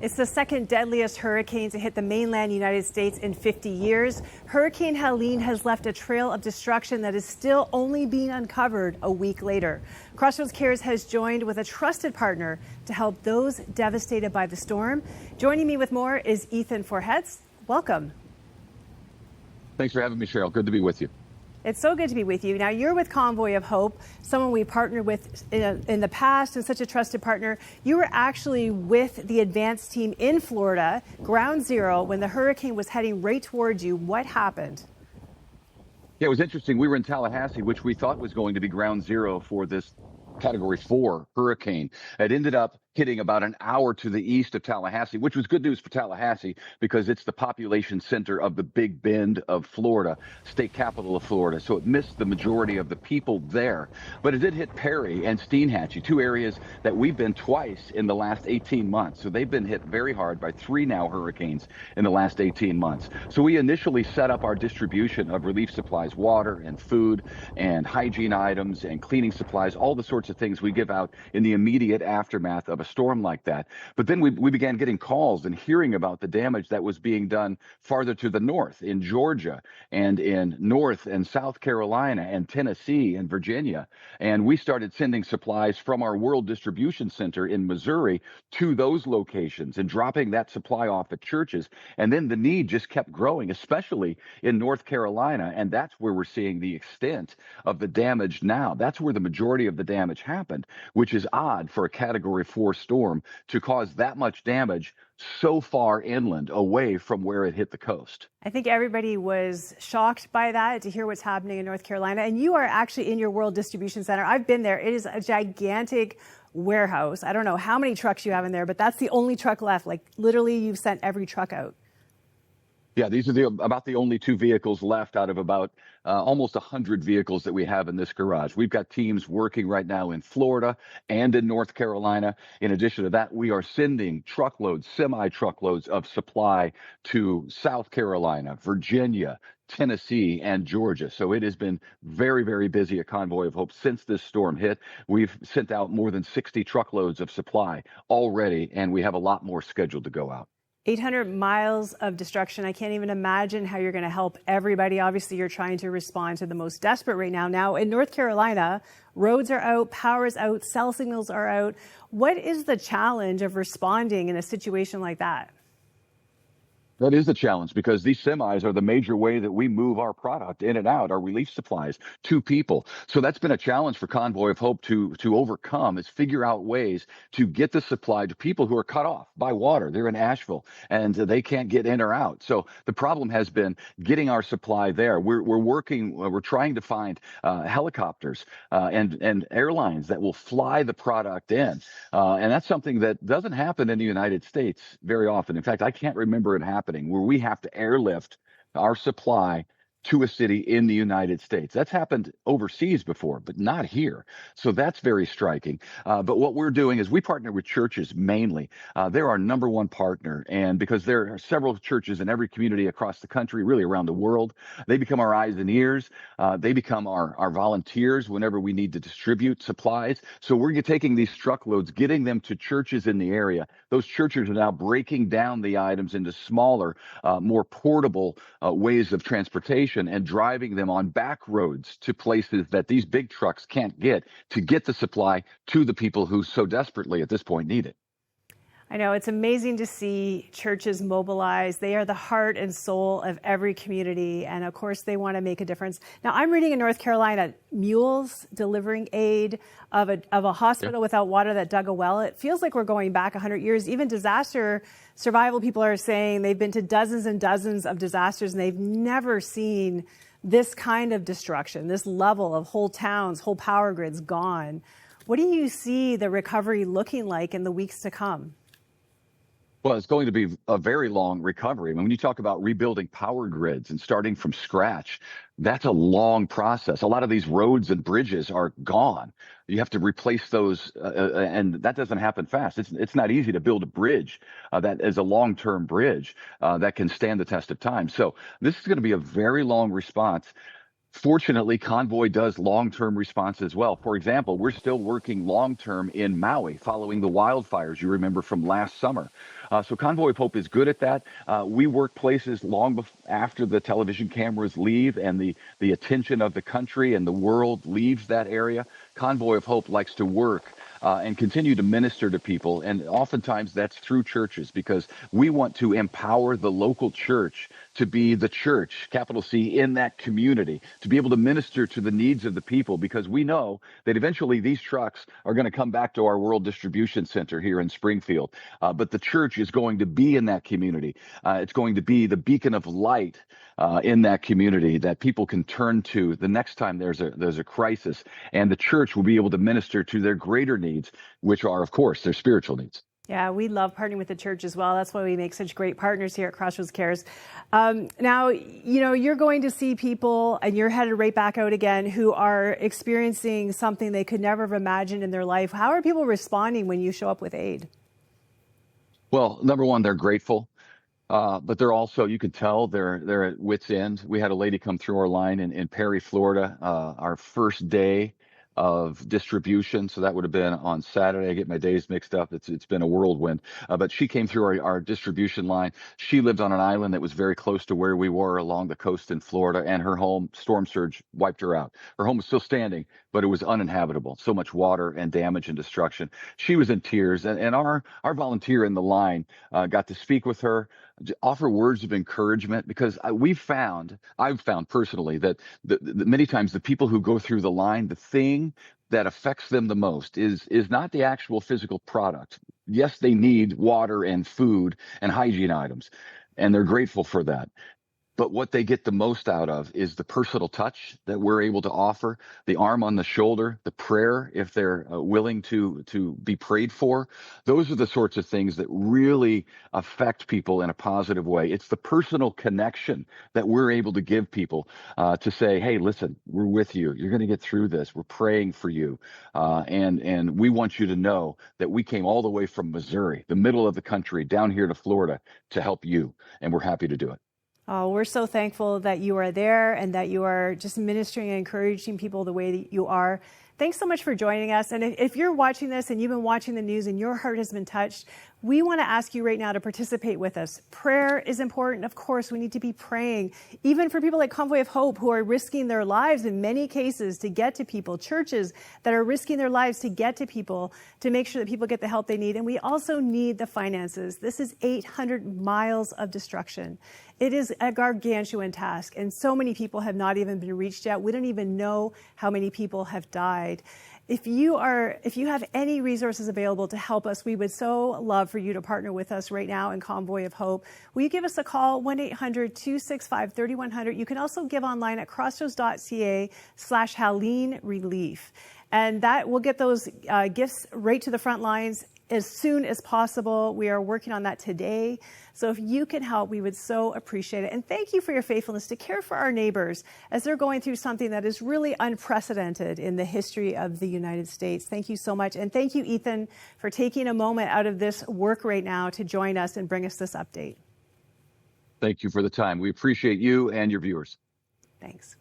It's the second deadliest hurricane to hit the mainland United States in 50 years. Hurricane Helene has left a trail of destruction that is still only being uncovered a week later. Crossroads Cares has joined with a trusted partner to help those devastated by the storm. Joining me with more is Ethan Forhetz. Welcome. Thanks for having me, Cheryl. Good to be with you. It's so good to be with you. Now, you're with Convoy of Hope, someone we partnered with in the past and such a trusted partner. You were actually with the advance team in Florida, ground zero, when the hurricane was heading right towards you. What happened? Yeah, it was interesting. We were in Tallahassee, which we thought was going to be ground zero for this Category 4 hurricane. It ended up hitting about an hour to the east of Tallahassee, which was good news for Tallahassee because it's the population center of the Big Bend of Florida, state capital of Florida. So it missed the majority of the people there. But it did hit Perry and Steinhatchee, two areas that we've been twice in the last 18 months. So they've been hit very hard by three now hurricanes in the last 18 months. So we initially set up our distribution of relief supplies, water and food and hygiene items and cleaning supplies, all the sorts of things we give out in the immediate aftermath of a storm like that. But then we began getting calls and hearing about the damage that was being done farther to the north in Georgia and in North and South Carolina and Tennessee and Virginia. And we started sending supplies from our World Distribution Center in Missouri to those locations and dropping that supply off at churches. And then the need just kept growing, especially in North Carolina. And that's where we're seeing the extent of the damage now. That's where the majority of the damage happened, which is odd for a Category 4 storm to cause that much damage so far inland away from where it hit the coast. I think everybody was shocked by that, to hear what's happening in North Carolina. And you are actually in your World Distribution Center. I've been there. It is a gigantic warehouse. I don't know how many trucks you have in there, but that's the only truck left. Like literally you've sent every truck out. Yeah, these are about the only two vehicles left out of about almost 100 vehicles that we have in this garage. We've got teams working right now in Florida and in North Carolina. In addition to that, we are sending truckloads, semi-truckloads of supply to South Carolina, Virginia, Tennessee, and Georgia. So it has been very, very busy at Convoy of Hope since this storm hit. We've sent out more than 60 truckloads of supply already, and we have a lot more scheduled to go out. 800 miles of destruction. I can't even imagine how you're going to help everybody. Obviously, you're trying to respond to the most desperate right now. Now, in North Carolina, roads are out, power is out, cell signals are out. What is the challenge of responding in a situation like that? That is the challenge because these semis are the major way that we move our product in and out, our relief supplies to people. So that's been a challenge for Convoy of Hope to overcome, is figure out ways to get the supply to people who are cut off by water. They're in Asheville and they can't get in or out. So the problem has been getting our supply there. We're trying to find helicopters and airlines that will fly the product in. And that's something that doesn't happen in the United States very often. In fact, I can't remember it happening where we have to airlift our supply to a city in the United States. That's happened overseas before, but not here. So that's very striking. But what we're doing is we partner with churches mainly. They're our number one partner. And because there are several churches in every community across the country, really around the world, they become our eyes and ears. They become our volunteers whenever we need to distribute supplies. So we're taking these truckloads, getting them to churches in the area. Those churches are now breaking down the items into smaller, more portable ways of transportation and driving them on back roads to places that these big trucks can't get to get the supply to the people who so desperately at this point need it. I know it's amazing to see churches mobilize. They are the heart and soul of every community. And of course, they want to make a difference. Now, I'm reading in North Carolina, mules delivering aid of a hospital without water that dug a well. It feels like we're going back 100 years. Even disaster survival people are saying they've been to dozens and dozens of disasters and they've never seen this kind of destruction, this level of whole towns, whole power grids gone. What do you see the recovery looking like in the weeks to come? Well, it's going to be a very long recovery. I mean, when you talk about rebuilding power grids and starting from scratch, that's a long process. A lot of these roads and bridges are gone. You have to replace those, and that doesn't happen fast. It's not easy to build a bridge that is a long-term bridge that can stand the test of time. So this is going to be a very long response. Fortunately, Convoy does long-term response as well. For example, we're still working long-term in Maui following the wildfires you remember from last summer. So Convoy of Hope is good at that. We work places after the television cameras leave and the attention of the country and the world leaves that area. Convoy of Hope likes to work and continue to minister to people. And oftentimes that's through churches because we want to empower the local church to be the church, capital C, in that community, to be able to minister to the needs of the people, because we know that eventually these trucks are going to come back to our World Distribution Center here in Springfield. But the church is going to be in that community. It's going to be the beacon of light in that community that people can turn to the next time there's a crisis. And the church will be able to minister to their greater needs, which are, of course, their spiritual needs. Yeah, we love partnering with the church as well. That's why we make such great partners here at Crossroads Cares. Now, you're going to see people, and you're headed right back out again, who are experiencing something they could never have imagined in their life. How are people responding when you show up with aid? Well, number one, they're grateful. But they're also, you can tell they're at wit's end. We had a lady come through our line in Perry, Florida, our first day of distribution. So that would have been on Saturday. I get my days mixed up. It's been a whirlwind. But she came through our distribution line. She lived on an island that was very close to where we were along the coast in Florida, and her home, storm surge wiped her out. Her home was still standing, but it was uninhabitable. So much water and damage and destruction. She was in tears, and our volunteer in the line got to speak with her, offer words of encouragement, because I've found personally that many times the people who go through the line, the thing that affects them the most is not the actual physical product. Yes, they need water and food and hygiene items, and they're grateful for that. But what they get the most out of is the personal touch that we're able to offer, the arm on the shoulder, the prayer, if they're willing to be prayed for. Those are the sorts of things that really affect people in a positive way. It's the personal connection that we're able to give people to say, hey, listen, we're with you. You're going to get through this. We're praying for you. And we want you to know that we came all the way from Missouri, the middle of the country, down here to Florida to help you. And we're happy to do it. Oh, we're so thankful that you are there and that you are just ministering and encouraging people the way that you are. Thanks so much for joining us. And if you're watching this and you've been watching the news and your heart has been touched, we want to ask you right now to participate with us. Prayer is important. Of course, we need to be praying, even for people like Convoy of Hope, who are risking their lives in many cases to get to people, churches that are risking their lives to get to people, to make sure that people get the help they need. And we also need the finances. This is 800 miles of destruction. It is a gargantuan task, and so many people have not even been reached yet. We don't even know how many people have died. If you have any resources available to help us, we would so love for you to partner with us right now in Convoy of Hope. Will you give us a call, 1-800-265-3100. You can also give online at crossroads.ca/Helene Relief. And that will get those gifts right to the front lines as soon as possible. We are working on that today. So if you can help, we would so appreciate it. And thank you for your faithfulness to care for our neighbors as they're going through something that is really unprecedented in the history of the United States. Thank you so much. And thank you, Ethan, for taking a moment out of this work right now to join us and bring us this update. Thank you for the time. We appreciate you and your viewers. Thanks.